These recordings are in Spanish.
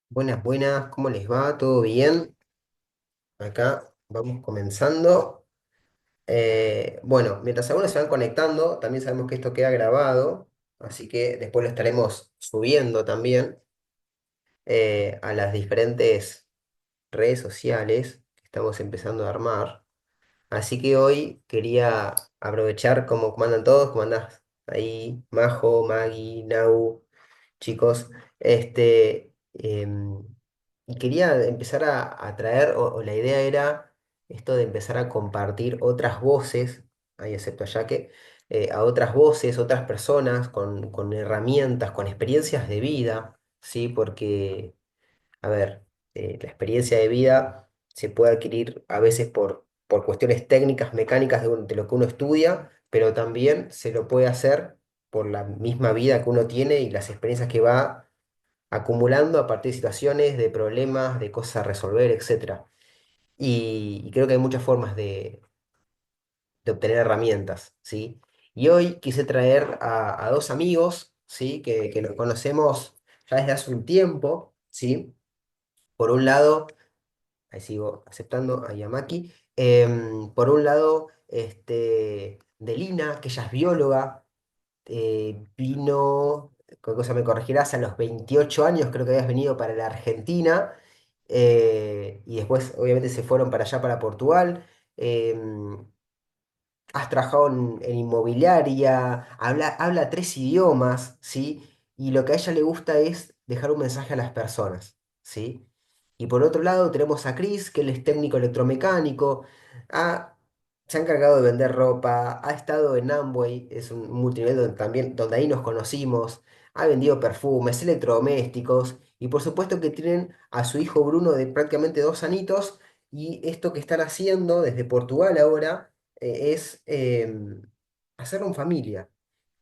Buenas, buenas, ¿cómo les va? ¿Todo bien? Acá vamos comenzando. Bueno, mientras algunos se van conectando, también sabemos que esto queda grabado, así que después lo estaremos subiendo también a las diferentes redes sociales que estamos empezando a armar. Así que hoy quería aprovechar cómo andan todos, cómo andás ahí, Majo, Maggie, Nau. Chicos, y quería empezar a traer, o la idea era esto de empezar a compartir otras voces, ahí excepto a Yaque, a otras voces, otras personas con herramientas, con experiencias de vida, ¿sí? Porque, a ver, la experiencia de vida se puede adquirir a veces por cuestiones técnicas, mecánicas de lo que uno estudia, pero también se lo puede hacer por la misma vida que uno tiene y las experiencias que va acumulando a partir de situaciones, de problemas, de cosas a resolver, etcétera. Y creo que hay muchas formas de obtener herramientas, ¿sí? Y hoy quise traer a dos amigos, ¿sí? Que nos conocemos ya desde hace un tiempo, ¿sí? Por un lado, ahí sigo aceptando a Yamaki, por un lado, Delina, que ella es bióloga, vino, cualquier cosa me corregirás, a los 28 años creo que habías venido para la Argentina, y después obviamente se fueron para allá, para Portugal. em, Has trabajado en inmobiliaria, habla tres idiomas, ¿sí? Y lo que a ella le gusta es dejar un mensaje a las personas, ¿sí? Y por otro lado tenemos a Chris, que él es técnico electromecánico, ha- se ha encargado de vender ropa, ha estado en Amway, es un multinivel también, donde ahí nos conocimos, ha vendido perfumes, electrodomésticos, y por supuesto que tienen a su hijo Bruno de prácticamente 2 anitos, y esto que están haciendo desde Portugal ahora es hacerlo en familia.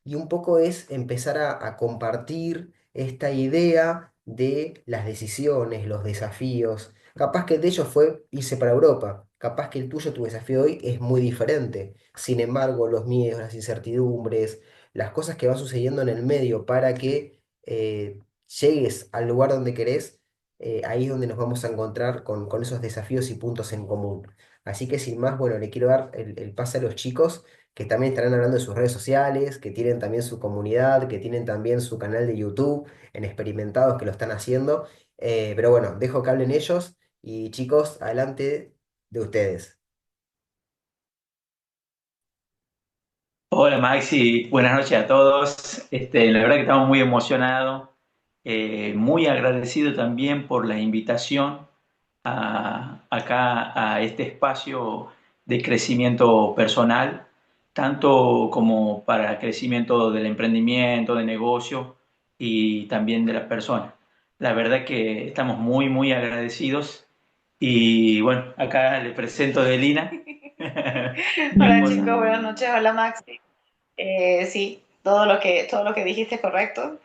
Y un poco es empezar a compartir esta idea de las decisiones, los desafíos. Capaz que el de ellos fue irse para Europa. Capaz que el tuyo, tu desafío hoy es muy diferente. Sin embargo, los miedos, las incertidumbres, las cosas que van sucediendo en el medio para que llegues al lugar donde querés, ahí es donde nos vamos a encontrar con esos desafíos y puntos en común. Así que sin más, bueno, le quiero dar el pase a los chicos que también estarán hablando de sus redes sociales, que tienen también su comunidad, que tienen también su canal de YouTube, en experimentados que lo están haciendo. Pero bueno, dejo que hablen ellos y chicos, adelante de ustedes. Hola Maxi, buenas noches a todos. La verdad que estamos muy emocionados, muy agradecido también por la invitación acá a este espacio de crecimiento personal, tanto como para crecimiento del emprendimiento, de negocio y también de las personas. La verdad que estamos muy agradecidos y bueno, acá le presento a Delina, mi Hola chicos, esposa. buenas noches, hola Maxi. Sí, todo lo que dijiste es correcto.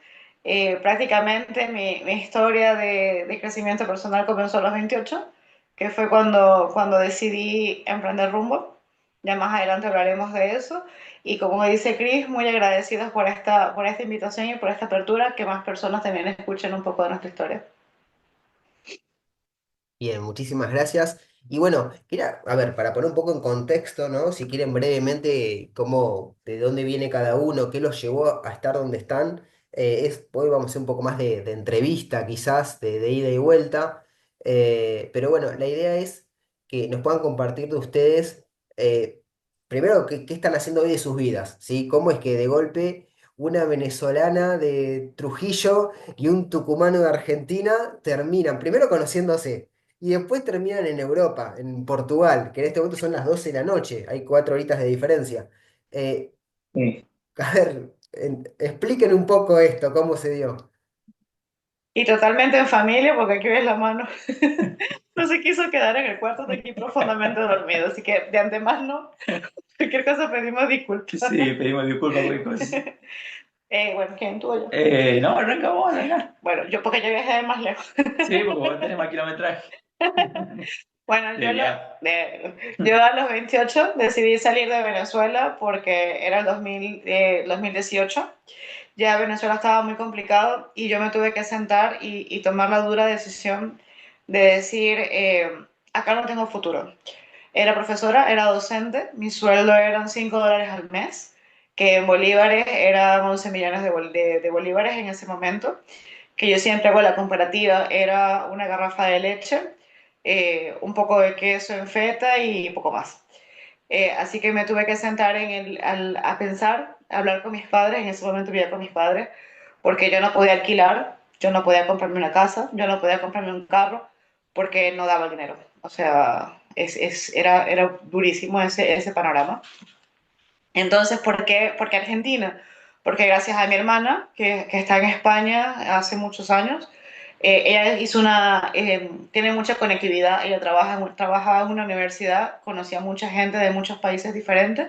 Prácticamente mi historia de crecimiento personal comenzó a los 28, que fue cuando decidí emprender rumbo. Ya más adelante hablaremos de eso. Y como me dice Chris, muy agradecidos por esta invitación y por esta apertura, que más personas también escuchen un poco de nuestra historia. Bien, muchísimas gracias. Y bueno, quería, a ver, para poner un poco en contexto, ¿no? Si quieren brevemente cómo, de dónde viene cada uno, qué los llevó a estar donde están, hoy vamos a hacer un poco más de entrevista, quizás, de ida y vuelta. Pero bueno, la idea es que nos puedan compartir de ustedes, primero, qué están haciendo hoy de sus vidas, ¿sí? ¿Cómo es que de golpe una venezolana de Trujillo y un tucumano de Argentina terminan primero conociéndose? Y después terminan en Europa, en Portugal, que en este momento son las 12 de la noche, hay 4 horitas de diferencia. Eh, a ver, expliquen un poco esto, cómo se dio. Y totalmente en familia, porque aquí ves la mano. No se quiso quedar en el cuarto, está aquí profundamente dormido, así que de antemano, cualquier cosa pedimos disculpas. Sí, pedimos disculpas por cosas. Bueno, ¿quién tú o yo? No, arranca vos, arranca. Bueno, yo porque yo viajé de más lejos. Sí, porque vos tenés más kilometraje. Bueno, Debería. yo a los 28 decidí salir de Venezuela porque era el 2018. Ya Venezuela estaba muy complicado y yo me tuve que sentar y tomar la dura decisión de decir, acá no tengo futuro. Era profesora, era docente, mi sueldo eran $5 al mes, que en bolívares eran 11 millones de bolívares en ese momento, que yo siempre hago la comparativa, era una garrafa de leche, un poco de queso en feta y poco más. Así que me tuve que sentar a pensar, a hablar con mis padres, en ese momento vivía con mis padres, porque yo no podía alquilar, yo no podía comprarme una casa, yo no podía comprarme un carro, porque no daba el dinero. O sea, era durísimo ese panorama. Entonces, ¿por qué Argentina? Porque gracias a mi hermana, que está en España hace muchos años, ella tiene mucha conectividad, ella trabajaba en una universidad, conocía mucha gente de muchos países diferentes,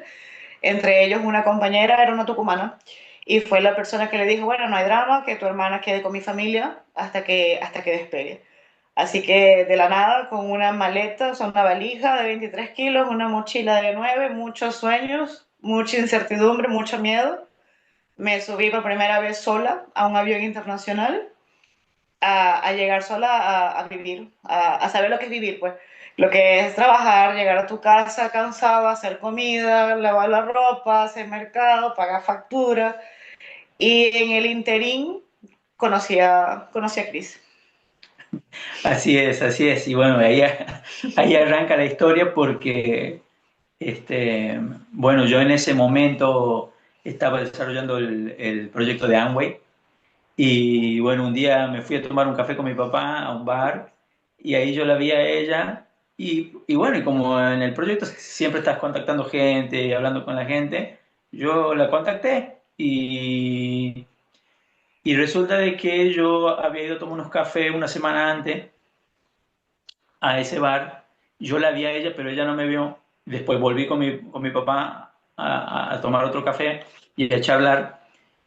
entre ellos una compañera era una tucumana, y fue la persona que le dijo, bueno, no hay drama, que tu hermana quede con mi familia hasta que despegue. Así que de la nada, con una maleta, o sea, una valija de 23 kilos, una mochila de 9, muchos sueños, mucha incertidumbre, mucho miedo, me subí por primera vez sola a un avión internacional a llegar sola a vivir, a saber lo que es vivir, pues. Lo que es trabajar, llegar a tu casa cansado, hacer comida, lavar la ropa, hacer mercado, pagar factura. Y en el interín conocí a Chris. Así es, así es. Y bueno, ahí arranca la historia porque, este, bueno, yo en ese momento estaba desarrollando el proyecto de Amway y bueno, un día me fui a tomar un café con mi papá a un bar y ahí yo la vi a ella y bueno, y como en el proyecto siempre estás contactando gente y hablando con la gente, yo la contacté y resulta de que yo había ido a tomar unos cafés una semana antes a ese bar. Yo la vi a ella, pero ella no me vio. Después volví con mi papá a tomar otro café y a charlar.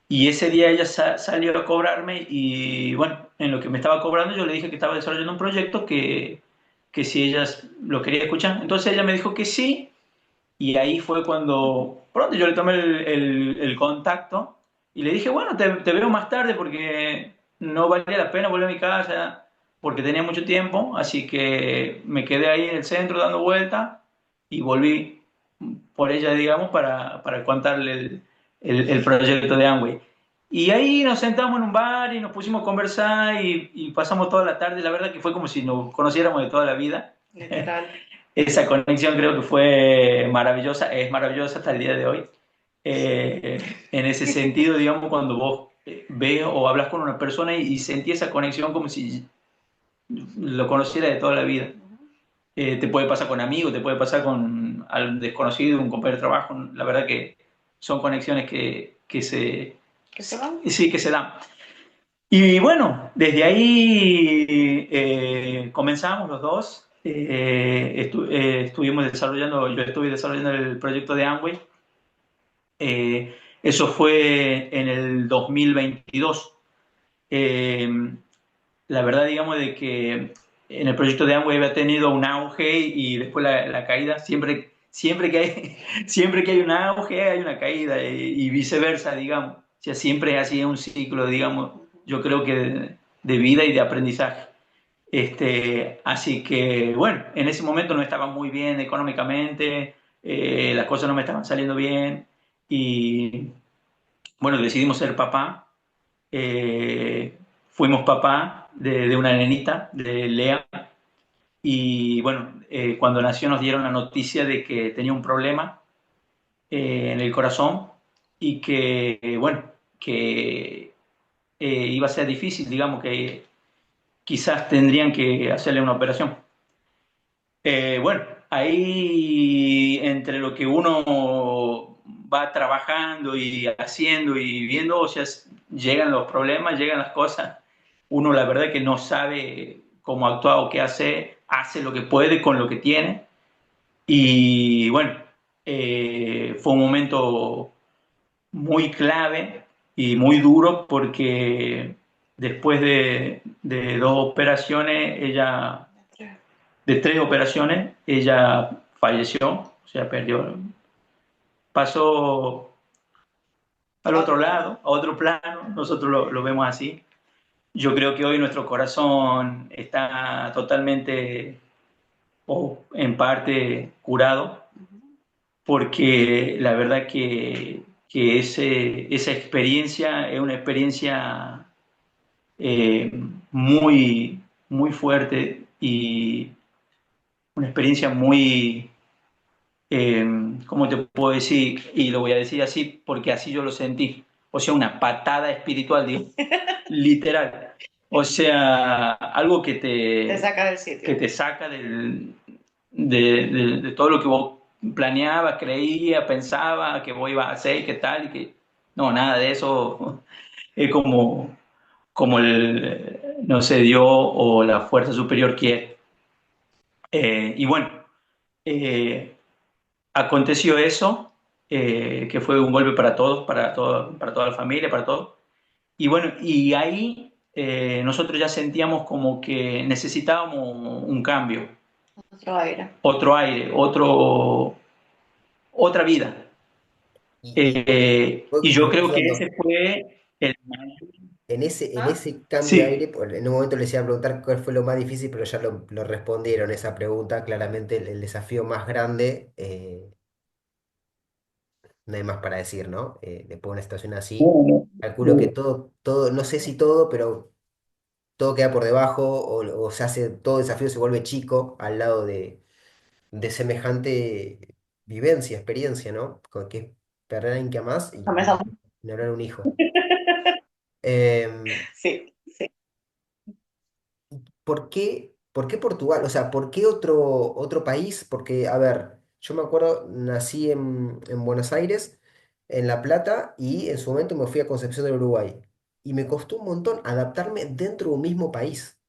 Y ese día ella salió a cobrarme y bueno, en lo que me estaba cobrando yo le dije que estaba desarrollando un proyecto que si ella lo quería escuchar. Entonces ella me dijo que sí y ahí fue cuando pronto yo le tomé el contacto y le dije, bueno, te veo más tarde porque no valía la pena volver a mi casa porque tenía mucho tiempo, así que me quedé ahí en el centro dando vueltas y volví por ella, digamos, para contarle el proyecto de Amway. Y ahí nos sentamos en un bar y nos pusimos a conversar y pasamos toda la tarde. La verdad que fue como si nos conociéramos de toda la vida. Literal. Esa conexión creo que fue maravillosa, es maravillosa hasta el día de hoy. En ese sentido, digamos, cuando vos ves o hablas con una persona y sentís esa conexión como si lo conociera de toda la vida. Te puede pasar con amigos, te puede pasar con al desconocido, un compañero de trabajo. La verdad que son conexiones ¿Qué se van? sí, que se dan. Y bueno, desde ahí comenzamos los dos. Estuvimos desarrollando, yo estuve desarrollando el proyecto de Amway. Eso fue en el 2022. Eh, la verdad, digamos, de que en el proyecto de Amway había tenido un auge y después la caída. Siempre que hay un auge, hay una caída y viceversa, digamos. O sea, siempre es así un ciclo, digamos, yo creo que de vida y de aprendizaje. Así que, bueno, en ese momento no estaba muy bien económicamente, las cosas no me estaban saliendo bien y, bueno, decidimos ser papá. Fuimos papá de una nenita, de Lea, y bueno, cuando nació nos dieron la noticia de que tenía un problema en el corazón y que, bueno, que iba a ser difícil, digamos que quizás tendrían que hacerle una operación. Bueno, ahí entre lo que uno va trabajando y haciendo y viendo, o sea, llegan los problemas, llegan las cosas. Uno la verdad que no sabe cómo actuar o qué hacer, hace lo que puede con lo que tiene. Y bueno, fue un momento muy clave y muy duro porque después de dos operaciones ella de 3 operaciones, ella falleció, o sea, pasó al A otro otro plano. lado, a otro plano, nosotros lo vemos así. Yo creo que hoy nuestro corazón está totalmente o en parte curado, porque la verdad que esa experiencia es una experiencia eh, muy, muy fuerte y una experiencia muy, ¿cómo te puedo decir? Y lo voy a decir así porque así yo lo sentí. O sea, una patada espiritual, digo, literal. O sea, algo Te saca del que sitio. te saca de todo lo que vos planeabas, creías, pensabas que vos ibas a hacer, qué tal, y que no, nada de eso. Es como no sé, Dios o la fuerza superior quiere. Y bueno, eh, aconteció eso, que fue un golpe para todos, para toda la familia, para todos. Y bueno, y ahí nosotros ya sentíamos como que necesitábamos un cambio, Otro aire. otro aire, otra vida. Y Fue yo como creo que diciendo, ese fue el... en ¿Ah? ese cambio de aire, Sí, en un momento les iba a preguntar cuál fue lo más difícil, pero ya lo respondieron esa pregunta. Claramente el desafío más grande, no hay más para decir, ¿no? Después de una situación así, calculo que todo, no sé si todo, pero todo queda por debajo o se hace, todo desafío se vuelve chico al lado de semejante vivencia, experiencia, ¿no? Con que es perder a alguien que amás Comenzamos. y hablar un hijo. Em, Sí, sí. por qué Portugal? O sea, ¿por qué otro país? Porque, a ver, yo me acuerdo, nací en Buenos Aires, en La Plata, y en su momento me fui a Concepción del Uruguay. Y me costó un montón adaptarme dentro de un mismo país,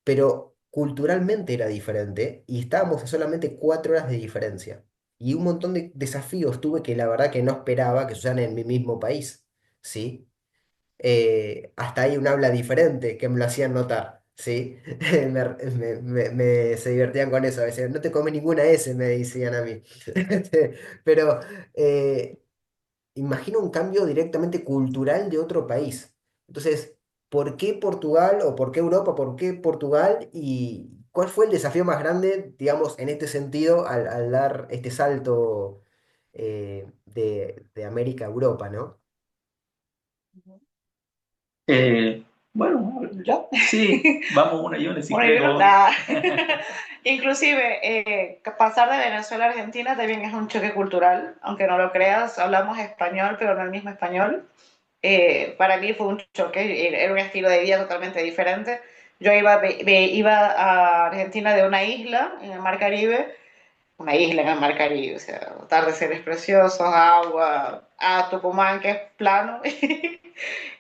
pero culturalmente era diferente y estábamos a solamente 4 horas de diferencia. Y un montón de desafíos tuve que la verdad que no esperaba que sucedan en mi mismo país, ¿sí? Hasta hay un habla diferente que me lo hacían notar, ¿sí? Se divertían con eso a veces. No te comes ninguna S, me decían a mí. Pero eh, imagino un cambio directamente cultural de otro país. Entonces, ¿por qué Portugal o por qué Europa? ¿Por qué Portugal? ¿Y cuál fue el desafío más grande, digamos, en este sentido, al dar este salto de América a Europa, ¿no? bueno, ¿Yo? sí, vamos una y una si Bueno, querés yo vos. nada. Inclusive, pasar de Venezuela a Argentina también es un choque cultural, aunque no lo creas, hablamos español, pero no el mismo español. Para mí fue un choque, era un estilo de vida totalmente diferente. Yo iba a Argentina de una isla en el Mar Caribe, una isla en el Mar Caribe, o sea, atardeceres preciosos, agua, a Tucumán, que es plano,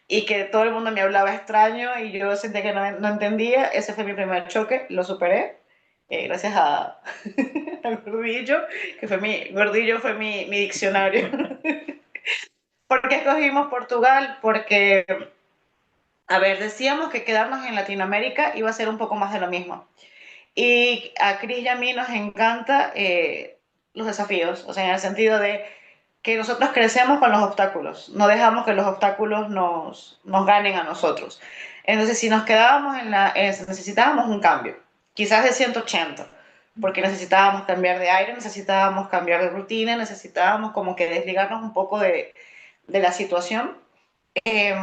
y que todo el mundo me hablaba extraño y yo sentía que no entendía. Ese fue mi primer choque, lo superé, gracias a, al gordillo, gordillo fue mi diccionario. ¿Por qué escogimos Portugal? Porque, a ver, decíamos que quedarnos en Latinoamérica iba a ser un poco más de lo mismo. Y a Cris y a mí nos encanta los desafíos, o sea, en el sentido de que nosotros crecemos con los obstáculos, no dejamos que los obstáculos nos ganen a nosotros. Entonces, si nos quedábamos necesitábamos un cambio, quizás de 180, porque necesitábamos cambiar de aire, necesitábamos cambiar de rutina, necesitábamos como que desligarnos un poco de la situación. Eh,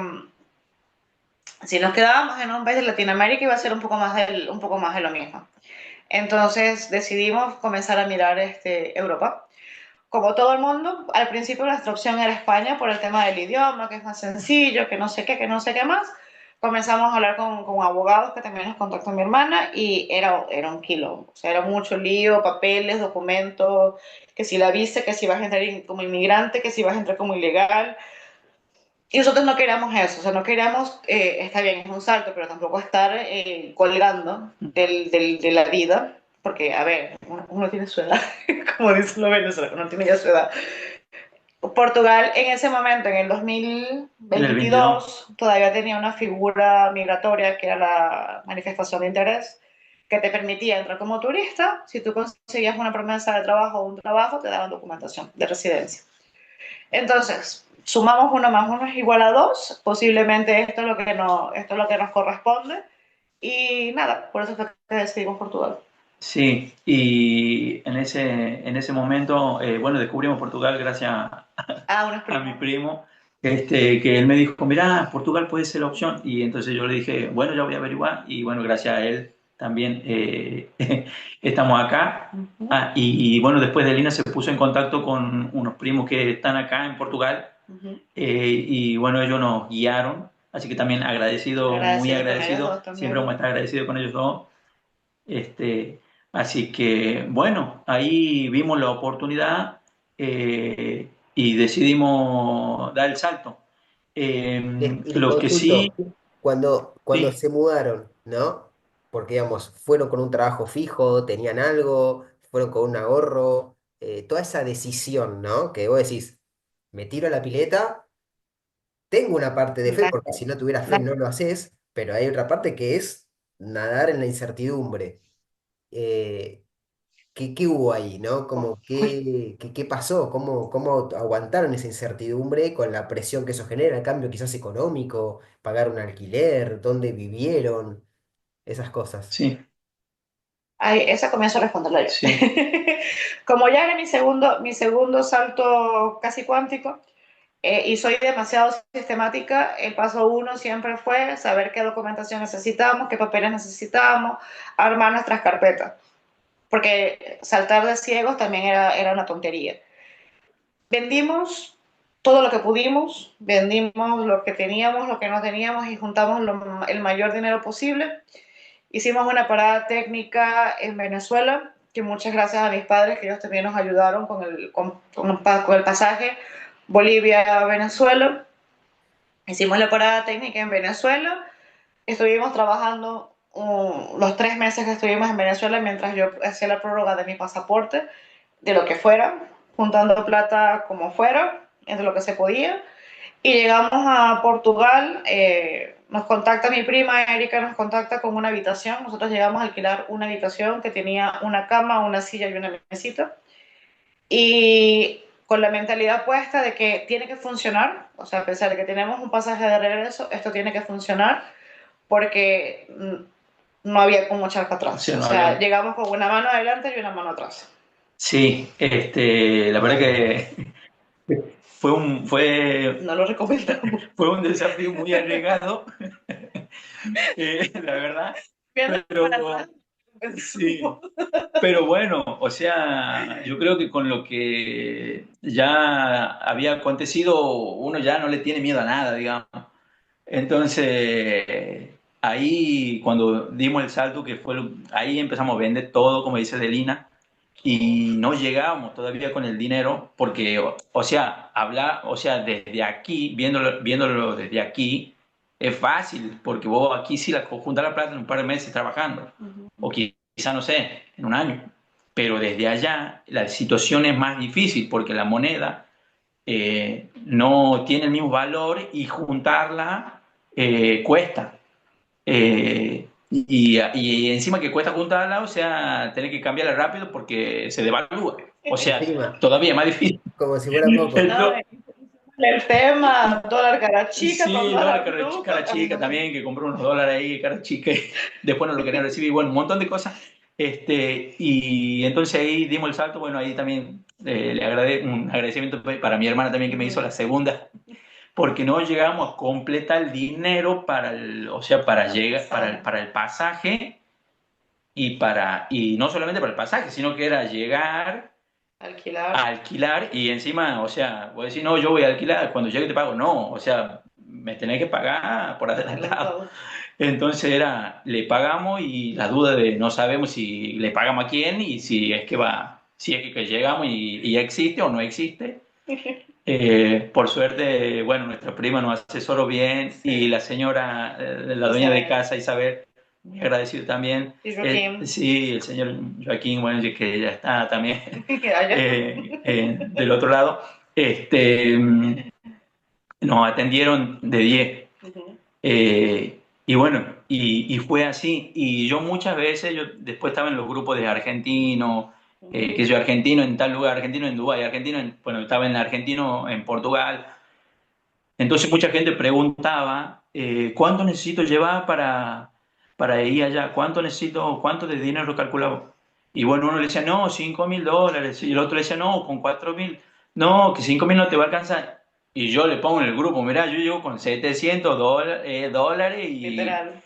si nos quedábamos en un país de Latinoamérica iba a ser un poco más de lo mismo. Entonces decidimos comenzar a mirar Europa. Como todo el mundo, al principio nuestra opción era España por el tema del idioma, que es más sencillo, que no sé qué, que no sé qué más. Comenzamos a hablar con abogados que también nos contactó mi hermana y era un kilo, o sea, era mucho lío, papeles, documentos, que si la visa, que si vas a entrar como inmigrante, que si vas a entrar como ilegal. Y nosotros no queríamos eso, o sea, no queríamos, está bien, es un salto, pero tampoco estar colgando de la vida, porque, a ver, uno tiene su edad, como dicen los venezolanos, uno tiene ya su edad. Portugal en ese momento, en el En el 22. 2022, todavía tenía una figura migratoria que era la manifestación de interés, que te permitía entrar como turista. Si tú conseguías una promesa de trabajo o un trabajo, te daban documentación de residencia. Entonces, sumamos 1 más 1 es igual a 2, posiblemente esto es lo que nos corresponde, y nada, por eso fue que decidimos Portugal. Sí, y en ese momento, bueno, descubrimos Portugal gracias Ah, unos a mi primos. primo, que él me dijo, mira, Portugal puede ser la opción. Y entonces yo le dije, bueno, ya voy a averiguar. Y bueno, gracias a él también estamos acá. Uh -huh. Ah, y bueno, después de Lina se puso en contacto con unos primos que están acá en Portugal. Uh -huh. Y bueno, ellos nos guiaron. Así que también agradecido, muy Agradecido con ellos agradecido. dos Siempre vamos también. a estar agradecidos con ellos dos. Así que, bueno, ahí vimos la oportunidad y decidimos dar el salto. Y les Lo que sí, consulto, cuando sí, se mudaron, ¿no? Porque, digamos, fueron con un trabajo fijo, tenían algo, fueron con un ahorro, toda esa decisión, ¿no? Que vos decís, me tiro a la pileta, tengo una parte de fe, porque si no tuviera fe no lo haces, pero hay otra parte que es nadar en la incertidumbre. Eh, ¿qué hubo ahí, no? Como, ¿qué pasó? ¿Cómo aguantaron esa incertidumbre con la presión que eso genera, el cambio quizás económico, pagar un alquiler, dónde vivieron, esas cosas? sí, Ay, esa comienzo a responderla yo. sí, Como ya era mi segundo salto casi cuántico, y soy demasiado sistemática, el paso uno siempre fue saber qué documentación necesitamos, qué papeles necesitamos, armar nuestras carpetas, porque saltar de ciegos también era una tontería. Vendimos todo lo que pudimos, vendimos lo que teníamos, lo que no teníamos y juntamos el mayor dinero posible. Hicimos una parada técnica en Venezuela, que muchas gracias a mis padres, que ellos también nos ayudaron con el pasaje Bolivia-Venezuela. Hicimos la parada técnica en Venezuela, estuvimos trabajando los 3 meses que estuvimos en Venezuela mientras yo hacía la prórroga de mi pasaporte, de lo que fuera, juntando plata como fuera, entre lo que se podía. Y llegamos a Portugal, nos contacta mi prima Erika, nos contacta con una habitación. Nosotros llegamos a alquilar una habitación que tenía una cama, una silla y una mesita. Y con la mentalidad puesta de que tiene que funcionar, o sea, a pesar de que tenemos un pasaje de regreso, esto tiene que funcionar porque no había como echar para sí, atrás. O no sea, había. llegamos con una mano adelante y una mano atrás. Sí, la verdad Bueno, que fue, No lo recomendamos. fue un desafío muy arriesgado, la verdad, Viendo para pero atrás, sí. Pero bueno, o sea, yo creo que con lo que ya había acontecido, uno ya no le tiene miedo a nada, digamos. Entonces, ahí cuando dimos el salto, ahí empezamos a vender todo, como dice Delina, y no llegábamos todavía con el dinero, porque, o sea, o sea, desde aquí, viéndolo desde aquí, es fácil, porque vos aquí sí juntas la plata en un par de meses trabajando, o quizá, no sé, en un año, pero desde allá la situación es más difícil, porque la moneda no tiene el mismo valor y juntarla cuesta. Y encima que cuesta juntarla, o sea, tener que cambiarla rápido porque se devalúa. O sea, encima, todavía más difícil. como si fuera poco. No, el tema, dólar cara chica con Sí, dólar dólar cara chica, bruto. cara chica también, que compró unos dólares ahí, cara chica, y después no lo querían recibir, bueno, un montón de cosas. Y entonces ahí dimos el salto, bueno, ahí también un agradecimiento para mi hermana también que me hizo la segunda, porque no llegamos a completar el dinero o sea, para llegar, para el pasaje y no solamente para el pasaje, sino que era llegar a Alquilar. alquilar y encima, o sea, voy a decir, no, yo voy a alquilar, cuando llegue te pago, no, o sea, me tenés que pagar por adelantado. Adelantado. Entonces le pagamos y la duda de no sabemos si le pagamos a quién y si es que si es que llegamos y ya existe o no existe. Por suerte, bueno, nuestra prima nos asesoró bien y Sí, la señora, la dueña de Isabel. casa, Isabel, muy agradecido también. Y Joaquín. Sí, el señor Joaquín, bueno, que ya está también Allá. del otro lado, nos atendieron de 10. Y bueno, y fue así. Y yo muchas veces, yo después estaba en los grupos de argentinos, que yo argentino en tal lugar, argentino en Dubái, argentino en, bueno, estaba en argentino en Portugal. Entonces mucha gente preguntaba, ¿cuánto necesito llevar para ir allá? ¿Cuánto necesito, cuánto de dinero calculaba? Y bueno, uno le decía, no, $5.000. Y el otro le decía, no, con 4.000. No, que 5.000 no te va a alcanzar. Y yo le pongo en el grupo, mirá, yo llego con $700 Literal,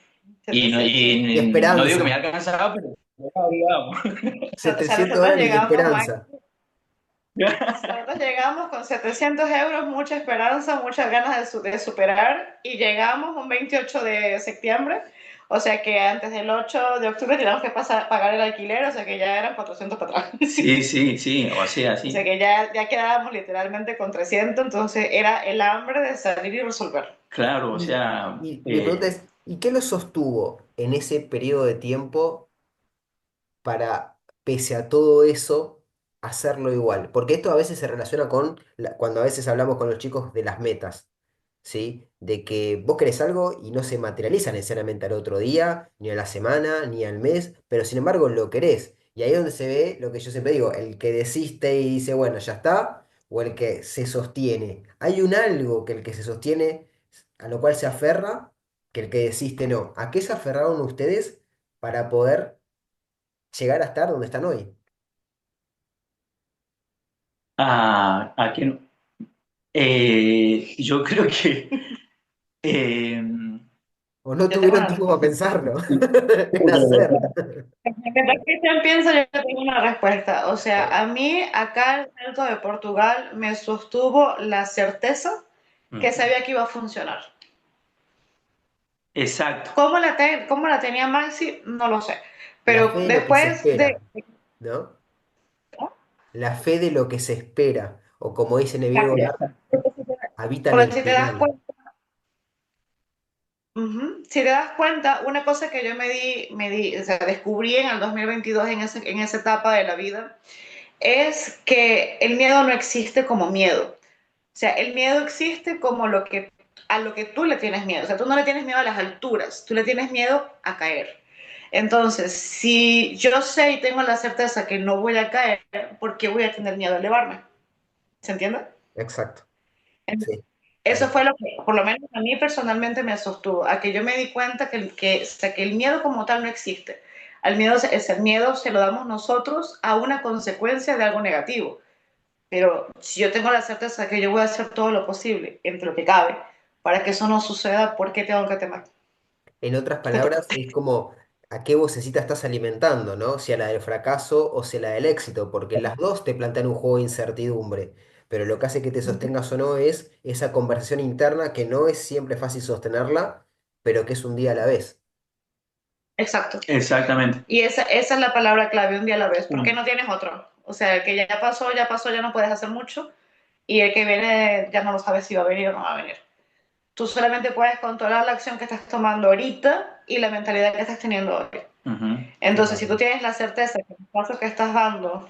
y no, 700. De no digo que me esperanza. alcanzara, pero digamos. O sea, 700 nosotros dólares de llegamos, esperanza. nosotros llegamos con 700 euros, mucha esperanza, muchas ganas de superar y llegamos un 28 de septiembre, o sea que antes del 8 de octubre teníamos que pagar el alquiler, o sea que ya eran 400 para atrás. Sí, sí, sí, o sea, O sea sí. que ya quedábamos literalmente con 300, entonces era el hambre de salir y resolver. Claro, o Y, sea, y mi pregunta es, ¿y qué lo sostuvo en ese periodo de tiempo para, pese a todo eso, hacerlo igual? Porque esto a veces se relaciona con cuando a veces hablamos con los chicos de las metas, ¿sí? De que vos querés algo y no se materializa necesariamente al otro día, ni a la semana, ni al mes, pero sin embargo lo querés. Y ahí es donde se ve lo que yo siempre digo, el que desiste y dice, bueno, ya está, o el que se sostiene. Hay un algo que el que se sostiene, a lo cual se aferra, que el que desiste no. ¿A qué se aferraron ustedes para poder llegar a estar donde están hoy? a que yo creo que eh, ¿O no Yo tengo tuvieron una tiempo para respuesta. pensarlo en hacer? Mientras Cristian piensa, yo tengo una respuesta. O sea, a mí acá el salto de Portugal me sostuvo la certeza que sabía que iba a funcionar. exacto, Cómo la tenía Maxi? No lo sé. La Pero fe de lo que se después de... espera, ¿no? La fe de lo que se espera, o como dice en el griego, Cambia. habita en Porque el si te das final. cuenta, si te das cuenta, una cosa que yo o sea, descubrí en el 2022 en esa etapa de la vida, es que el miedo no existe como miedo. O sea, el miedo existe como a lo que tú le tienes miedo. O sea, tú no le tienes miedo a las alturas, tú le tienes miedo a caer. Entonces, si yo sé y tengo la certeza que no voy a caer, ¿por qué voy a tener miedo a elevarme? ¿Se entiende? Exacto, sí, tal Eso fue cual. lo que, por lo menos a mí personalmente me sostuvo, a que yo me di cuenta o sea, que el miedo como tal no existe. El miedo se lo damos nosotros a una consecuencia de algo negativo. Pero si yo tengo la certeza de que yo voy a hacer todo lo posible, entre lo que cabe, para que eso no suceda, ¿por qué tengo que temer? En otras palabras, es como a qué vocecita estás alimentando, ¿no? Si a la del fracaso o si a la del éxito, porque las dos te plantean un juego de incertidumbre, pero lo que hace que te sostengas o no es esa conversación interna que no es siempre fácil sostenerla, pero que es un día a la vez. Exacto. exactamente. Y esa es la palabra clave, un día a la vez, porque Mm. no tienes otro. O sea, el que ya pasó, ya no puedes hacer mucho, y el que viene ya no lo sabes si va a venir o no va a venir. Tú solamente puedes controlar la acción que estás tomando ahorita y la mentalidad que estás teniendo hoy. Ujú. Entonces, si tú Totalmente. tienes la certeza que el paso que estás dando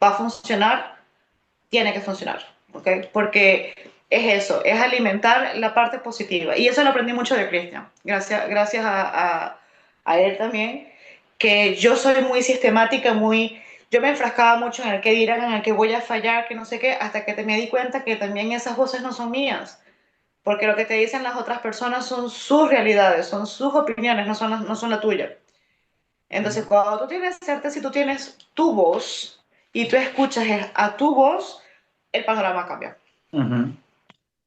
va a funcionar, tiene que funcionar, ¿ok? Porque es eso, es alimentar la parte positiva. Y eso lo aprendí mucho de Cristian, gracias a él también, que yo soy muy sistemática, yo me enfrascaba mucho en el que dirán, en el que voy a fallar, que no sé qué, hasta que me di cuenta que también esas voces no son mías, porque lo que te dicen las otras personas son sus realidades, son sus opiniones, no son la tuya. Entonces, cuando tú tienes certeza y tú tienes tu voz y tú escuchas a tu voz, el panorama cambia. Ujú. O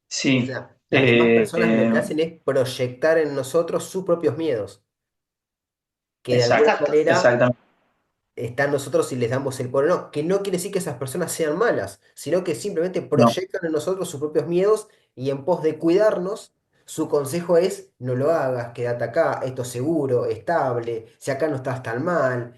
Sí, sea, las demás personas lo que hacen es proyectar en nosotros sus propios miedos, que de alguna exacto, Exacto. manera exactamente. están nosotros y les damos el poder. No, que no quiere decir que esas personas sean malas, sino que simplemente No, proyectan en nosotros sus propios miedos y en pos de cuidarnos, su consejo es no lo hagas, quédate acá, esto es seguro, estable, si acá no estás tan mal,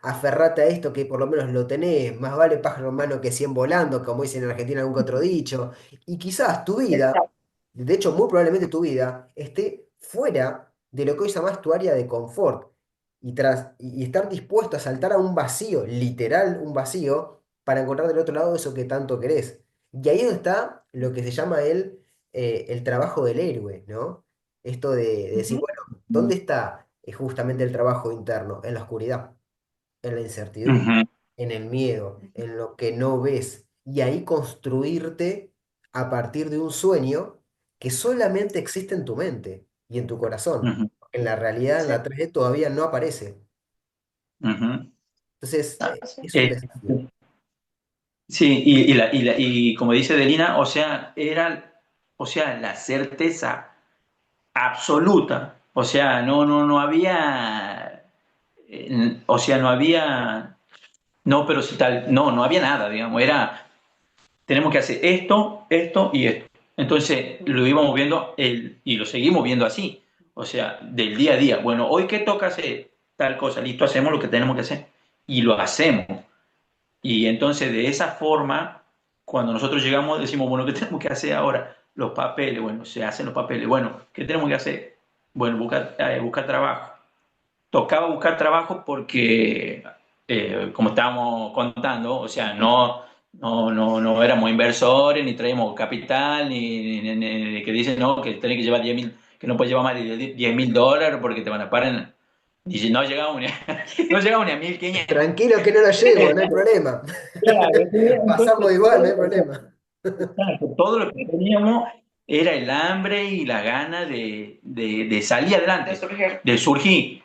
aferrate a esto que por lo menos lo tenés, más vale pájaro en mano que 100 volando, como dicen en Argentina algún que otro dicho. Y quizás tu vida, Exacto. de hecho muy probablemente tu vida, esté fuera de lo que hoy llamás tu área de confort y estar dispuesto a saltar a un vacío, literal un vacío, para encontrar del otro lado eso que tanto querés. Y ahí es donde está lo que se llama el trabajo del héroe, ¿no? Esto de decir, Ujú. bueno, ¿Dónde está justamente el trabajo interno? En la oscuridad, en la incertidumbre, Ujú, en el miedo, en lo que no ves. Y ahí construirte a partir de un sueño que solamente existe en tu mente y en tu corazón. ujú, En la realidad, en Sí, la 3D todavía no aparece. ujú. Entonces, ah, sí. es un Eh, desafío. sí, y como dice Delina, o sea, era, o sea, la certeza absoluta. O sea, no había, o sea, no había, no, pero si tal, no había nada, digamos, era, tenemos que hacer esto, esto y esto. Entonces lo íbamos viendo y lo seguimos viendo así, o sea, del día a día. Bueno, hoy que toca hacer tal cosa, listo, hacemos lo que tenemos que hacer y lo hacemos. Y entonces de esa forma, cuando nosotros llegamos, decimos, bueno, ¿qué tenemos que hacer ahora? Los papeles, bueno, se hacen los papeles. Bueno, ¿qué tenemos que hacer? Bueno, buscar trabajo. Tocaba buscar trabajo porque, como estábamos contando, o sea, no éramos inversores, ni traíamos capital, ni que dicen, no, que tenés que llevar 10.000, que no puedes llevar más de $10.000 porque te van a parar. Y no llegamos ni a, no llegamos ni a 1.500. Tranquilo que no lo llevo, no hay problema. Claro, Pasamos entonces igual, no hay problema. exacto, todo lo que teníamos era el hambre y la gana de salir De adelante, surgir. de surgir.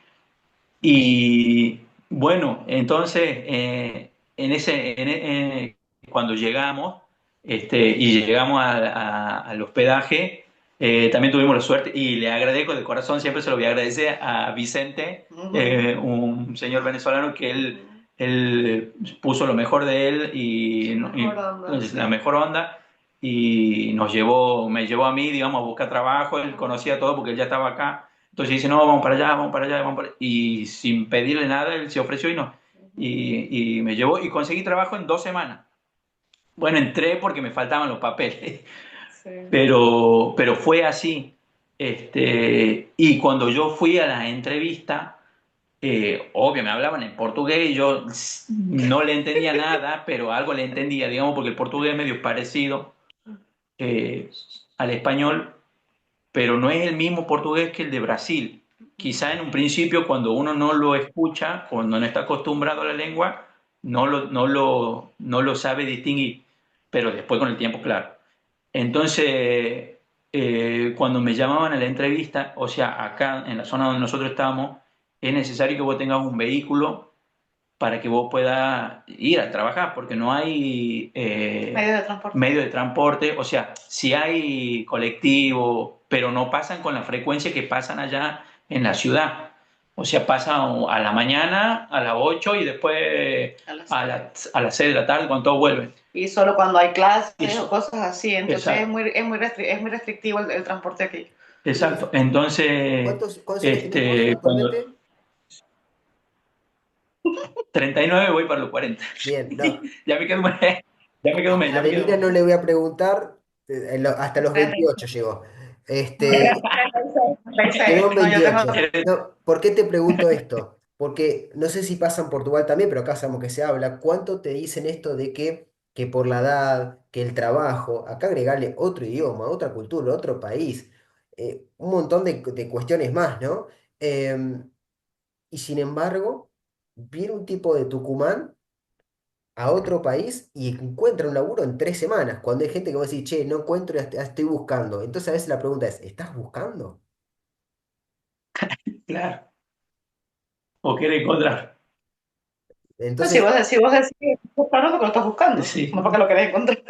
Y bueno, entonces cuando llegamos y llegamos al hospedaje, también tuvimos la suerte y le agradezco de corazón, siempre se lo voy a agradecer a Vicente, un señor venezolano que él puso lo mejor de él Su mejor onda, la sí. mejor onda y me llevó a mí, digamos, a buscar trabajo, él conocía todo porque él ya estaba acá. Entonces dice, no, vamos para allá, vamos para allá, vamos para allá. Y sin pedirle nada, él se ofreció y no. Y me llevó y conseguí trabajo en 2 semanas. Bueno, entré porque me faltaban los papeles, Sí. pero fue así. Y cuando yo fui a la entrevista, obvio, me hablaban en portugués, yo no le entendía nada, pero algo le entendía, digamos, porque el portugués es medio parecido eh, al español, pero no es el mismo portugués que el de Brasil. Quizá en un principio, cuando uno no lo escucha, cuando no está acostumbrado a la lengua, no lo sabe distinguir, pero después con el tiempo, claro. Entonces, cuando me llamaban a la entrevista, o sea, acá en la zona donde nosotros estamos, es necesario que vos tengas un vehículo para que vos puedas ir a trabajar, porque no hay Medio de transporte. medio de transporte, o sea, sí hay colectivo, pero no pasan con la frecuencia que pasan allá en la ciudad. O sea, pasan a la mañana, a las 8 y después A las a las 6 de la tarde cuando todos vuelven. y solo cuando hay clases o Eso, cosas así. Entonces exacto, es muy restrictivo el transporte aquí. exacto. ¿Y Entonces, cuántos años tenés vos cuando actualmente? 39 voy para los 40. Bien, no. Ya me quedo un mes, ya me quedo un mes, A ya me Adelina quedo. no le voy a preguntar, hasta los 28 llegó. Este, 36. Quedó en No, yo tengo 28. No, ¿por qué te pregunto esto? Porque no sé si pasa en Portugal también, pero acá sabemos que se habla. ¿Cuánto te dicen esto de que por la edad, que el trabajo, acá agregarle otro idioma, otra cultura, otro país, un montón de cuestiones más, ¿no? Y sin embargo, viene un tipo de Tucumán a otro país y encuentra un laburo en 3 semanas, cuando hay gente que va a decir, che, no encuentro, ya estoy buscando. Entonces a veces la pregunta es, ¿estás buscando? Claro, o quiere encontrar. No, Entonces, si vos decís que estás buscando porque lo estás buscando, no Sí, porque lo querés encontrar.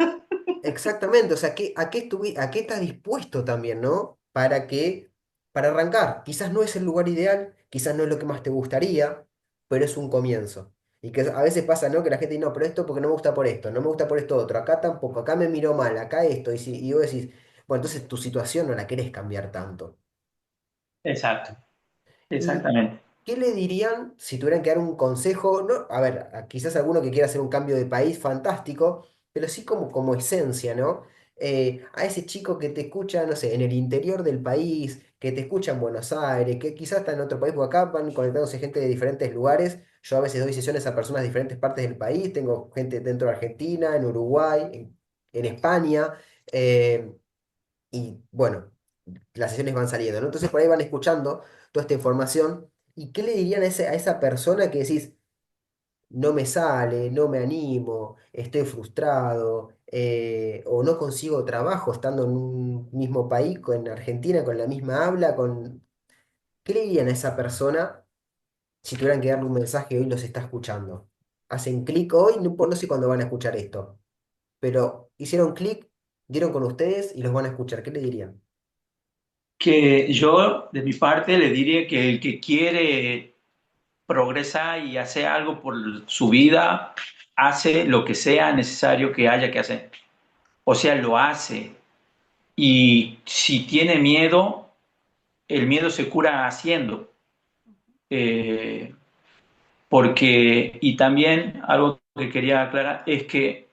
exactamente, o sea, a qué estás dispuesto también, ¿no? Para arrancar. Quizás no es el lugar ideal, quizás no es lo que más te gustaría, pero es un comienzo. Y que a veces pasa, ¿no? Que la gente dice, no, pero esto porque no me gusta por esto, no me gusta por esto otro, acá tampoco, acá me miró mal, acá esto, y vos decís, bueno, entonces tu situación no la querés cambiar tanto. exacto, ¿Y exactamente. qué le dirían si tuvieran que dar un consejo? No, a ver, quizás alguno que quiera hacer un cambio de país, fantástico, pero sí como esencia, ¿no? A ese chico que te escucha, no sé, en el interior del país, que te escucha en Buenos Aires, que quizás está en otro país, porque acá van conectándose gente de diferentes lugares. Yo a veces doy sesiones a personas de diferentes partes del país, tengo gente dentro de Argentina, en Uruguay, en España, y bueno. las sesiones van saliendo, ¿no? Entonces por ahí van escuchando toda esta información. ¿Y qué le dirían a esa persona que decís, no me sale, no me animo, estoy frustrado, o no consigo trabajo estando en un mismo país, en Argentina, con la misma habla, ¿qué le dirían a esa persona si tuvieran que darle un mensaje hoy los está escuchando? Hacen clic hoy, no sé cuándo van a escuchar esto, pero hicieron clic, dieron con ustedes y los van a escuchar. ¿Qué le dirían? Que yo, de mi parte, le diría que el que quiere progresar y hacer algo por su vida, hace lo que sea necesario que haya que hacer. O sea, lo hace. Y si tiene miedo, el miedo se cura haciendo. Eh, Porque, y también algo que quería aclarar es que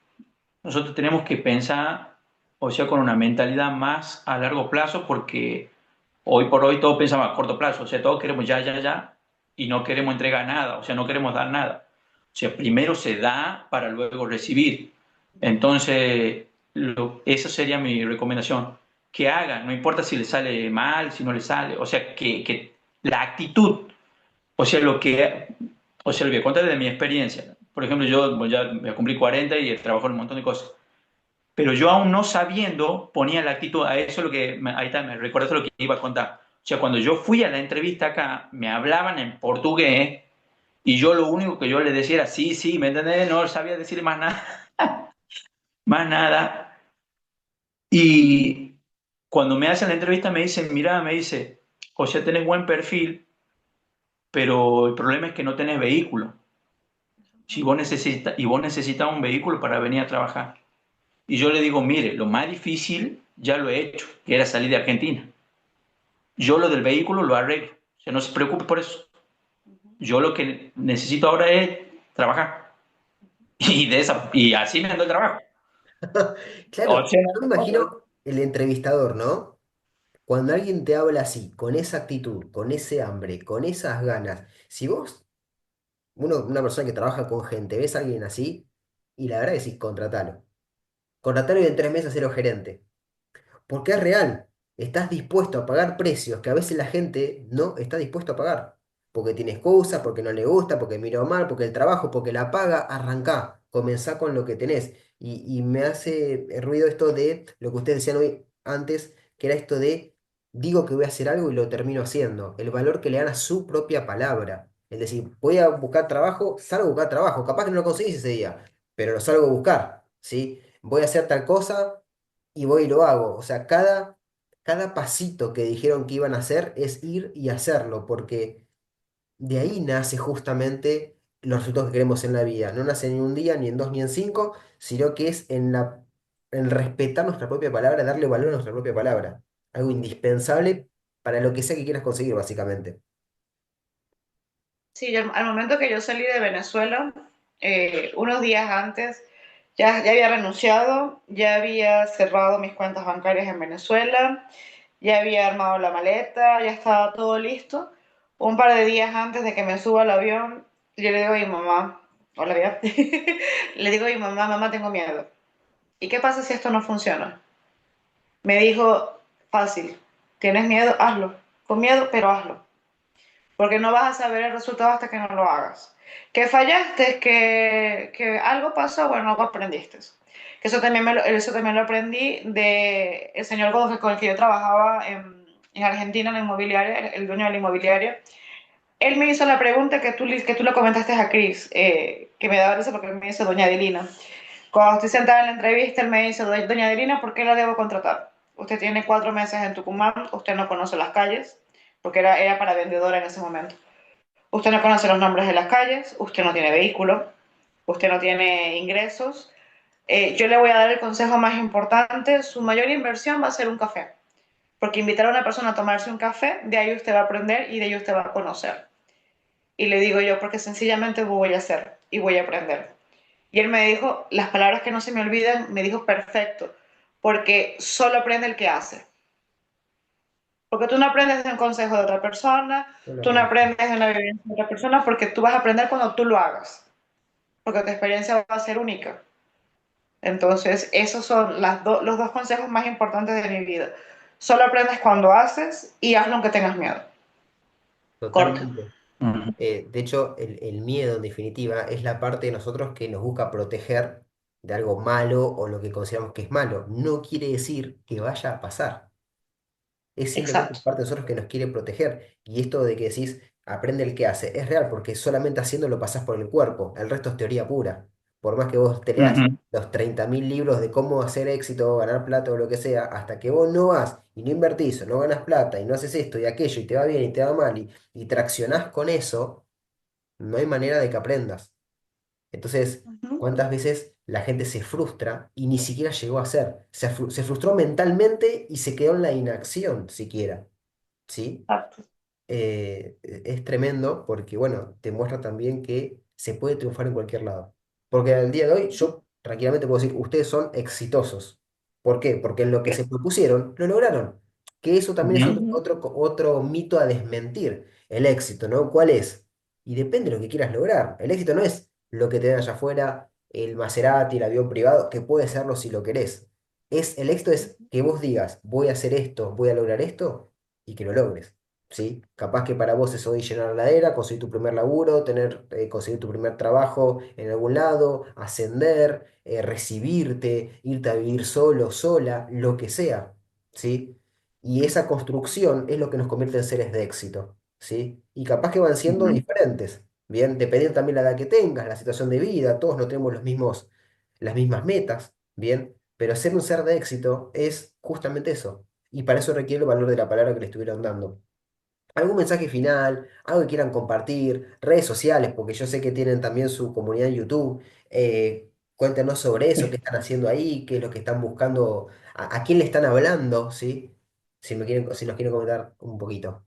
nosotros tenemos que pensar, o sea, con una mentalidad más a largo plazo, porque hoy por hoy todos pensamos a corto plazo, o sea, todos queremos ya, ya, ya, y no queremos entregar nada, o sea, no queremos dar nada. O sea, primero se da para luego recibir. Entonces, esa sería mi recomendación. Que hagan, no importa si le sale mal, si no le sale, o sea, que la actitud, o sea, lo que cuento de mi experiencia. Por ejemplo, yo pues, ya me cumplí 40 y he trabajado en un montón de cosas. Pero yo aún no sabiendo ponía la actitud, a eso lo que, ahí está, me recuerdo lo que iba a contar. O sea, cuando yo fui a la entrevista acá, me hablaban en portugués y yo lo único que yo le decía era sí, sí, ¿me entendés? No sabía decir más nada, más nada. Y cuando me hacen la entrevista me dicen, mira, me dice, o sea, tenés buen perfil, pero el problema es que no tenés vehículo. Si vos necesitas, y vos necesitas un vehículo para venir a trabajar. Y yo le digo, mire, lo más difícil ya lo he hecho, que era salir de Argentina. Yo lo del vehículo lo arreglo. O sea, no se preocupe por eso. Yo lo que necesito ahora es trabajar. Y así me ando el trabajo. O Claro, sea, yo me imagino el entrevistador, ¿no? Cuando alguien te habla así, con esa actitud, con ese hambre, con esas ganas, si vos, una persona que trabaja con gente, ves a alguien así, y la verdad que sí, contratalo. Contratalo y en 3 meses hacerlo gerente. Porque es real. Estás dispuesto a pagar precios que a veces la gente no está dispuesto a pagar. Porque tiene excusas, porque no le gusta, porque miró mal, porque el trabajo, porque la paga, arrancá, comenzá con lo que tenés. Y me hace ruido esto de lo que ustedes decían hoy antes, que era esto de digo que voy a hacer algo y lo termino haciendo. El valor que le dan a su propia palabra. Es decir, voy a buscar trabajo, salgo a buscar trabajo. Capaz que no lo conseguís ese día, pero lo salgo a buscar, ¿sí? Voy a hacer tal cosa y voy y lo hago. O sea, cada pasito que dijeron que iban a hacer es ir y hacerlo, porque de ahí nace justamente los resultados que queremos en la vida. No nace ni un día, ni en dos, ni en cinco, sino que es en respetar nuestra propia palabra, darle valor a nuestra propia palabra. Algo indispensable para lo que sea que quieras conseguir, básicamente. Sí, al momento que yo salí de Venezuela, unos días antes, ya había renunciado, ya había cerrado mis cuentas bancarias en Venezuela, ya había armado la maleta, ya estaba todo listo. Un par de días antes de que me suba al avión, yo le digo a mi mamá, hola, bien, le digo a mi mamá, mamá, tengo miedo. ¿Y qué pasa si esto no funciona? Me dijo, fácil, tienes miedo, hazlo, con miedo, pero hazlo, porque no vas a saber el resultado hasta que no lo hagas. Que fallaste, que algo pasó, bueno, algo aprendiste. Que eso también lo aprendí del señor con el que yo trabajaba en Argentina, en la inmobiliaria, el dueño de la inmobiliaria. Él me hizo la pregunta que tú le comentaste a Cris, que me daba risa porque me dice doña Adelina. Cuando estoy sentada en la entrevista, él me dice, doña Adelina, ¿por qué la debo contratar? Usted tiene 4 meses en Tucumán, usted no conoce las calles, porque era para vendedora en ese momento. Usted no conoce los nombres de las calles, usted no tiene vehículo, usted no tiene ingresos. Yo le voy a dar el consejo más importante, su mayor inversión va a ser un café, porque invitar a una persona a tomarse un café, de ahí usted va a aprender y de ahí usted va a conocer. Y le digo yo, porque sencillamente voy a hacer y voy a aprender. Y él me dijo, las palabras que no se me olvidan, me dijo, perfecto, porque solo aprende el que hace. Porque tú no aprendes de un consejo de otra persona, No lo tú no aprendo. aprendes de una vivencia de otra persona, porque tú vas a aprender cuando tú lo hagas, porque tu experiencia va a ser única. Entonces, esos son los dos consejos más importantes de mi vida. Solo aprendes cuando haces y hazlo aunque tengas miedo. Corto. Totalmente. Ujú, De hecho, el miedo, en definitiva, es la parte de nosotros que nos busca proteger de algo malo o lo que consideramos que es malo. No quiere decir que vaya a pasar. Es simplemente Exacto. parte de nosotros que nos quiere proteger. Y esto de que decís, aprende el que hace, es real, porque solamente haciendo lo pasás por el cuerpo. El resto es teoría pura. Por más que vos te leas ujú, los 30.000 libros de cómo hacer éxito, ganar plata o lo que sea, hasta que vos no vas y no invertís o no ganas plata y no haces esto y aquello y te va bien y te va mal y traccionás con eso, no hay manera de que aprendas. Entonces, Ujú. ¿cuántas veces la gente se frustra y ni siquiera llegó a hacer? Se frustró mentalmente y se quedó en la inacción siquiera, ¿sí? Exacto. Es tremendo porque, bueno, te muestra también que se puede triunfar en cualquier lado. Porque al día de hoy yo tranquilamente puedo decir, ustedes son exitosos. ¿Por qué? Porque en lo que se propusieron, lo lograron. Que eso también es ujú. otro mito a desmentir. El éxito, ¿no? ¿Cuál es? Y depende de lo que quieras lograr. El éxito no es lo que te den allá afuera, el Maserati, el avión privado, que puede serlo si lo querés. El éxito es que vos digas, voy a hacer esto, voy a lograr esto, y que lo logres. ¿Sí? Capaz que para vos es hoy llenar la heladera, conseguir tu primer laburo, conseguir tu primer trabajo en algún lado, ascender, recibirte, irte a vivir solo, sola, lo que sea, ¿sí? Y esa construcción es lo que nos convierte en seres de éxito, ¿sí? Y capaz que van siendo Ujú. diferentes, ¿bien? Dependiendo también la edad que tengas, la situación de vida, todos no tenemos las mismas metas, ¿bien? Pero ser un ser de éxito es justamente eso. Y para eso requiere el valor de la palabra que le estuvieron dando. ¿Algún mensaje final? ¿Algo que quieran compartir? Redes sociales, porque yo sé que tienen también su comunidad en YouTube. Cuéntenos sobre eso, qué están haciendo ahí, qué es lo que están buscando, a quién le están hablando, ¿sí? Si nos quieren comentar un poquito.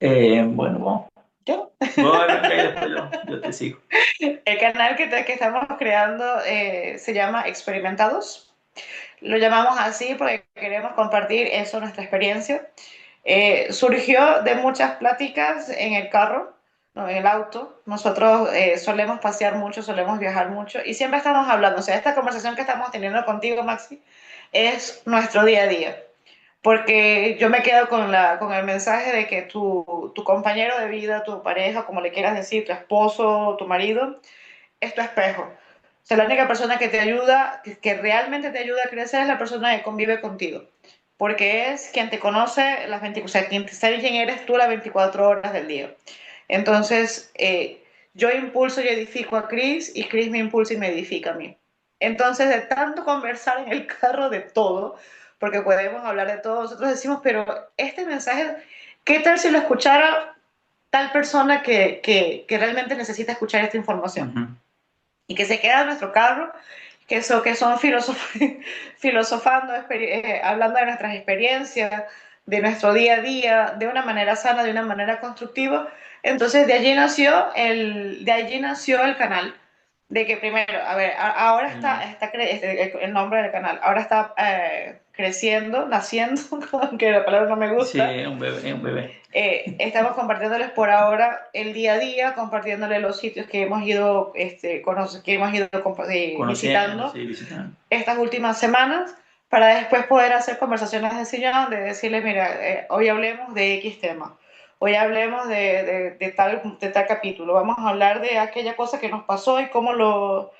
Bueno, ¿Yo? vos arranca y después yo te sigo. El canal que estamos creando se llama Experimentados. Lo llamamos así porque queremos compartir eso, nuestra experiencia. Surgió de muchas pláticas en el carro, no, en el auto. Nosotros solemos pasear mucho, solemos viajar mucho y siempre estamos hablando. O sea, esta conversación que estamos teniendo contigo, Maxi, es nuestro día a día. Porque yo me quedo con el mensaje de que tu compañero de vida, tu pareja, como le quieras decir, tu esposo, tu marido, es tu espejo. O sea, la única persona que te ayuda, que realmente te ayuda a crecer es la persona que convive contigo. Porque es quien te conoce las 24, o sea, quien sabe quién eres tú las 24 horas del día. Entonces, yo impulso y edifico a Chris y Chris me impulsa y me edifica a mí. Entonces, de tanto conversar en el carro de todo, porque podemos hablar de todo, nosotros decimos, pero este mensaje, ¿qué tal si lo escuchara tal persona que realmente necesita escuchar esta información? Ujú. Y que se queda en nuestro carro, que son filosofando, hablando de nuestras experiencias, de nuestro día a día, de una manera sana, de una manera constructiva. Entonces de allí nació el canal. De que primero, a ver, ahora El- el nombre del canal, ahora está creciendo, naciendo, aunque la palabra no me sí, gusta, es un bebé, es un bebé. estamos compartiéndoles por ahora el día a día, compartiéndoles los sitios que hemos ido, que hemos ido Conociendo, visitando sí, visitando. estas últimas semanas, para después poder hacer conversaciones de sillón, de decirles, mira, hoy hablemos de X tema, hoy hablemos de tal capítulo, vamos a hablar de aquella cosa que nos pasó y cómo lo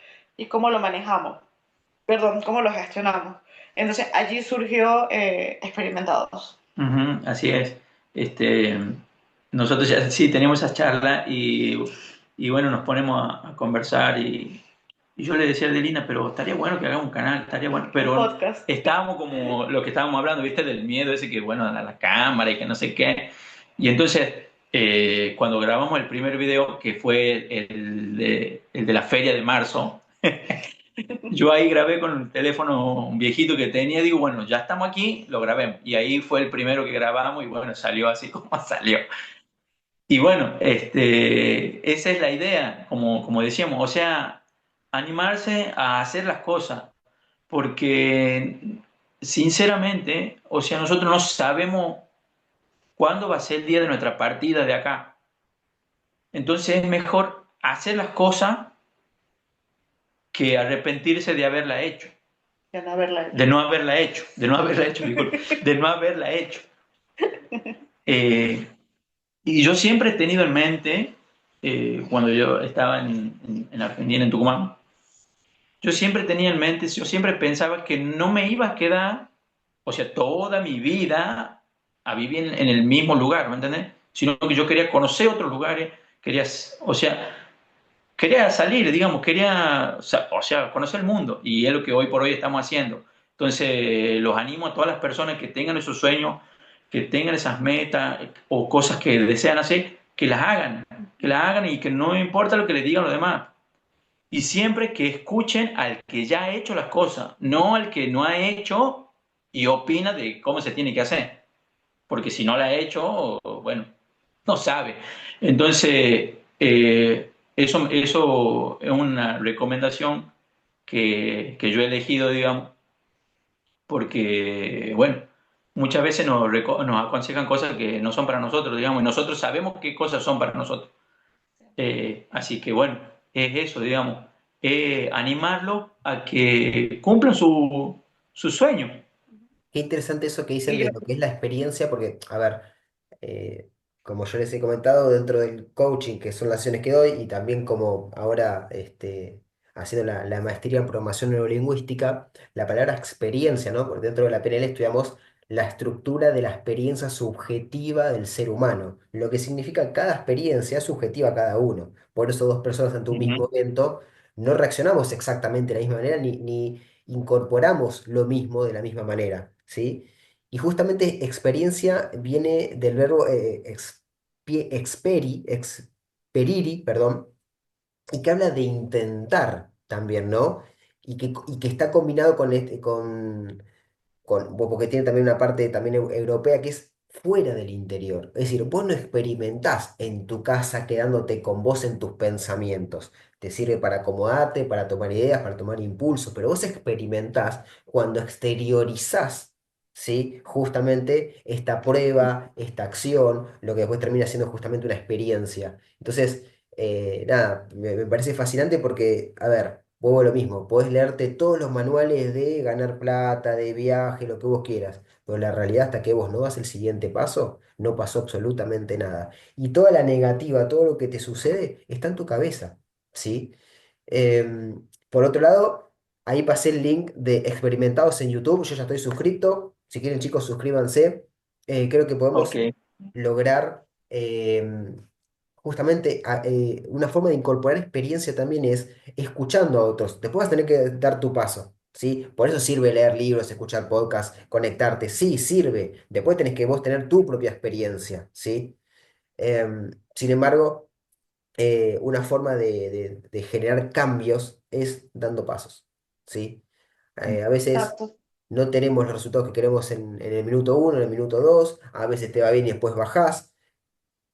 manejamos, perdón, cómo lo gestionamos. Entonces allí surgió Experimentados. Ujú, así es. Este, nosotros ya sí tenemos esa charla y bueno, nos ponemos a conversar y yo le decía a Adelina, pero estaría bueno que hagamos un canal, estaría bueno, Un pero podcast. estábamos como lo que estábamos hablando, ¿viste? Del miedo ese que, bueno, a la cámara y que no sé qué. Y entonces, cuando grabamos el primer video, que fue el de la feria de marzo, yo ahí grabé con el teléfono un viejito que tenía, digo, bueno, ya estamos aquí, lo grabemos. Y ahí fue el primero que grabamos y bueno, salió así como salió. Y bueno, esa es la idea, como decíamos, o sea, animarse a hacer las cosas, porque sinceramente, o sea, nosotros no sabemos cuándo va a ser el día de nuestra partida de acá. Entonces es mejor hacer las cosas que arrepentirse de haberla hecho. de no haberla de hecho. no haberla hecho, disculpe, de no haberla hecho. Eh, y yo siempre he tenido en mente, cuando yo estaba en Argentina, en Tucumán, yo siempre tenía en mente, yo siempre pensaba que no me iba a quedar, o sea, toda mi vida a vivir en el mismo lugar, ¿me entendés? Sino que yo quería conocer otros lugares, quería, o sea, quería salir, digamos, quería, o sea, conocer el mundo, y es lo que hoy por hoy estamos haciendo. Entonces, los animo a todas las personas que tengan esos sueños, que tengan esas metas o cosas que desean hacer, que las hagan y que no importa lo que les digan los demás. Y siempre que escuchen al que ya ha hecho las cosas, no al que no ha hecho y opina de cómo se tiene que hacer. Porque si no la ha hecho, bueno, no sabe. Entonces, eso es una recomendación que yo he elegido, digamos, porque, bueno, muchas veces nos aconsejan cosas que no son para nosotros, digamos, y nosotros sabemos qué cosas son para nosotros. Así que, bueno, es eso, digamos, animarlo a que cumplan su sueño. Qué interesante eso que dicen Y de yo, lo que es la experiencia, porque, a ver, eh, como yo les he comentado, dentro del coaching, que son las sesiones que doy, y también como ahora haciendo la maestría en programación neurolingüística, la palabra experiencia, ¿no? Porque dentro de la PNL estudiamos la estructura de la experiencia subjetiva del ser humano, lo que significa que cada experiencia es subjetiva a cada uno. Por eso dos personas ante un Ujú. mismo evento no reaccionamos exactamente de la misma manera, ni incorporamos lo mismo de la misma manera, ¿sí? Y justamente experiencia viene del verbo experiri, perdón, y que habla de intentar también, ¿no? Y que está combinado porque tiene también una parte también europea que es fuera del interior. Es decir, vos no experimentás en tu casa quedándote con vos en tus pensamientos. Te sirve para acomodarte, para tomar ideas, para tomar impulsos, pero vos experimentás cuando exteriorizás, ¿sí? Justamente esta prueba, esta acción, lo que después termina siendo justamente una experiencia. Entonces, nada, me parece fascinante porque, a ver, vuelvo a lo mismo, podés leerte todos los manuales de ganar plata, de viaje, lo que vos quieras, pero la realidad hasta que vos no das el siguiente paso, no pasó absolutamente nada. Y toda la negativa, todo lo que te sucede, está en tu cabeza, ¿sí? Por otro lado, ahí pasé el link de experimentados en YouTube, yo ya estoy suscrito, si quieren chicos suscríbanse. Creo que Ok, podemos lograr justamente una forma de incorporar experiencia también es escuchando a otros. Después vas a tener que dar tu paso, ¿sí? Por eso sirve leer libros, escuchar podcasts, conectarte, sí, sirve. Después tenés que vos tener tu propia experiencia, ¿sí? Sin embargo, una forma de generar cambios es dando pasos, ¿sí? A veces exacto. no tenemos los resultados que queremos en el minuto uno, en el minuto dos, a veces te va bien y después bajás,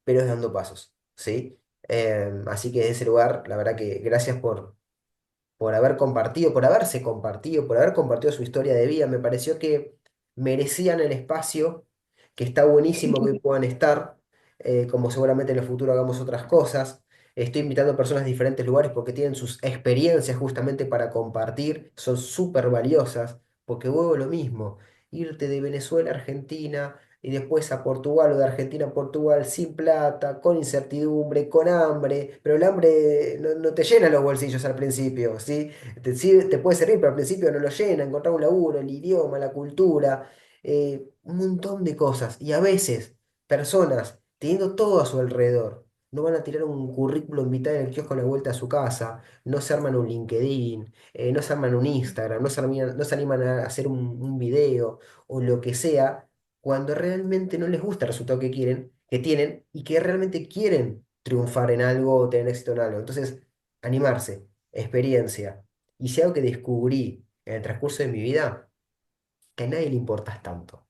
pero es dando pasos, ¿sí? Así que desde ese lugar, la verdad que gracias por haber compartido, por haber compartido su historia de vida. Me pareció que merecían el espacio, que está buenísimo que hoy puedan estar, como seguramente en el futuro hagamos otras cosas. Estoy invitando a personas de diferentes lugares porque tienen sus experiencias justamente para compartir, son súper valiosas, porque vuelvo a lo mismo, irte de Venezuela a Argentina y después a Portugal o de Argentina a Portugal sin plata, con incertidumbre, con hambre, pero el hambre no te llena los bolsillos al principio, ¿sí? Te puede servir, pero al principio no lo llena, encontrar un laburo, el idioma, la cultura, un montón de cosas. Y a veces personas teniendo todo a su alrededor. No van a tirar un currículum vitae en el kiosco a la vuelta a su casa, no se arman un LinkedIn, no se arman un Instagram, no se animan a hacer un video o lo que sea, cuando realmente no les gusta el resultado que tienen y que realmente quieren triunfar en algo o tener éxito en algo. Entonces, animarse, experiencia. Y si algo que descubrí en el transcurso de mi vida, que a nadie le importas tanto.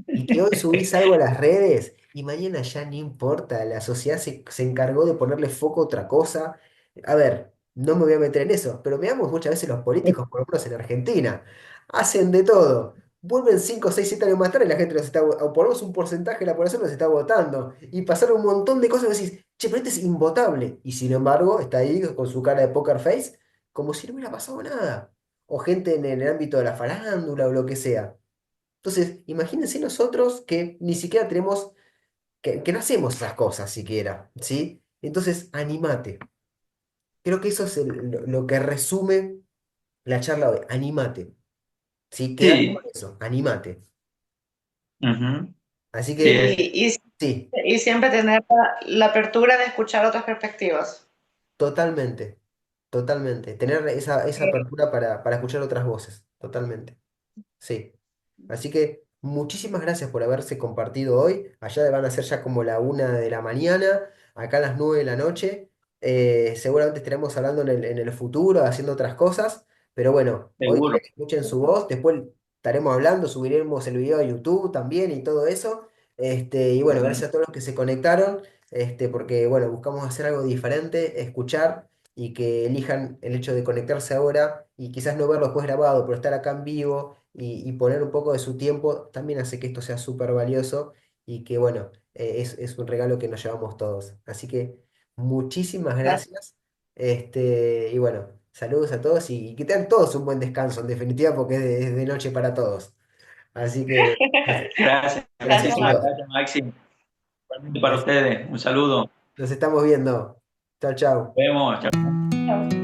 Y que hoy subís algo a las redes y mañana ya no importa, la sociedad se encargó de ponerle foco a otra cosa. A ver, no me voy a meter en eso, pero veamos muchas veces los políticos, por lo menos en Argentina, hacen de todo. Vuelven 5 6 7 años más tarde y la gente los está, o por lo menos un porcentaje de la población los está votando. Y pasaron un montón de cosas y decís, che, pero este es invotable. Y sin embargo, está ahí con su cara de poker face, como si no hubiera pasado nada. o gente en el ámbito de la farándula o lo que sea. Entonces, imagínense nosotros que ni siquiera tenemos, que no hacemos esas cosas siquiera, ¿sí? Entonces, animate. Creo que eso es lo que resume la charla hoy. Animate, ¿sí? Quédate con Sí, eso, animate. ujú, Así sí, que, Y, sí, y siempre tener la apertura de escuchar otras perspectivas. totalmente, totalmente. Tener esa Eh, apertura para escuchar otras voces, totalmente. Sí. Así que muchísimas gracias por haberse compartido hoy. Allá van a ser ya como la 1 de la mañana, acá a las 9 de la noche. Seguramente estaremos hablando en el futuro, haciendo otras cosas. Pero bueno, hoy seguro. quería que escuchen su voz. Después estaremos hablando, subiremos el video a YouTube también y todo eso. Y bueno, Ujú. gracias a todos los que se conectaron. Porque bueno, buscamos hacer algo diferente, escuchar y que elijan el hecho de conectarse ahora y quizás no verlo después grabado, pero estar acá en vivo y poner un poco de su tiempo también hace que esto sea súper valioso y que bueno, es un regalo que nos llevamos todos. Así que muchísimas gracias. Y bueno, saludos a todos y que tengan todos un buen descanso en definitiva porque es de noche para todos. Así que Gracias, gracias Gracias, muchísimas Max. chicos. gracias, Maxi. Igualmente para Nos, ustedes, un saludo. nos estamos viendo. Chao, Nos chao. vemos. Chao. Chao.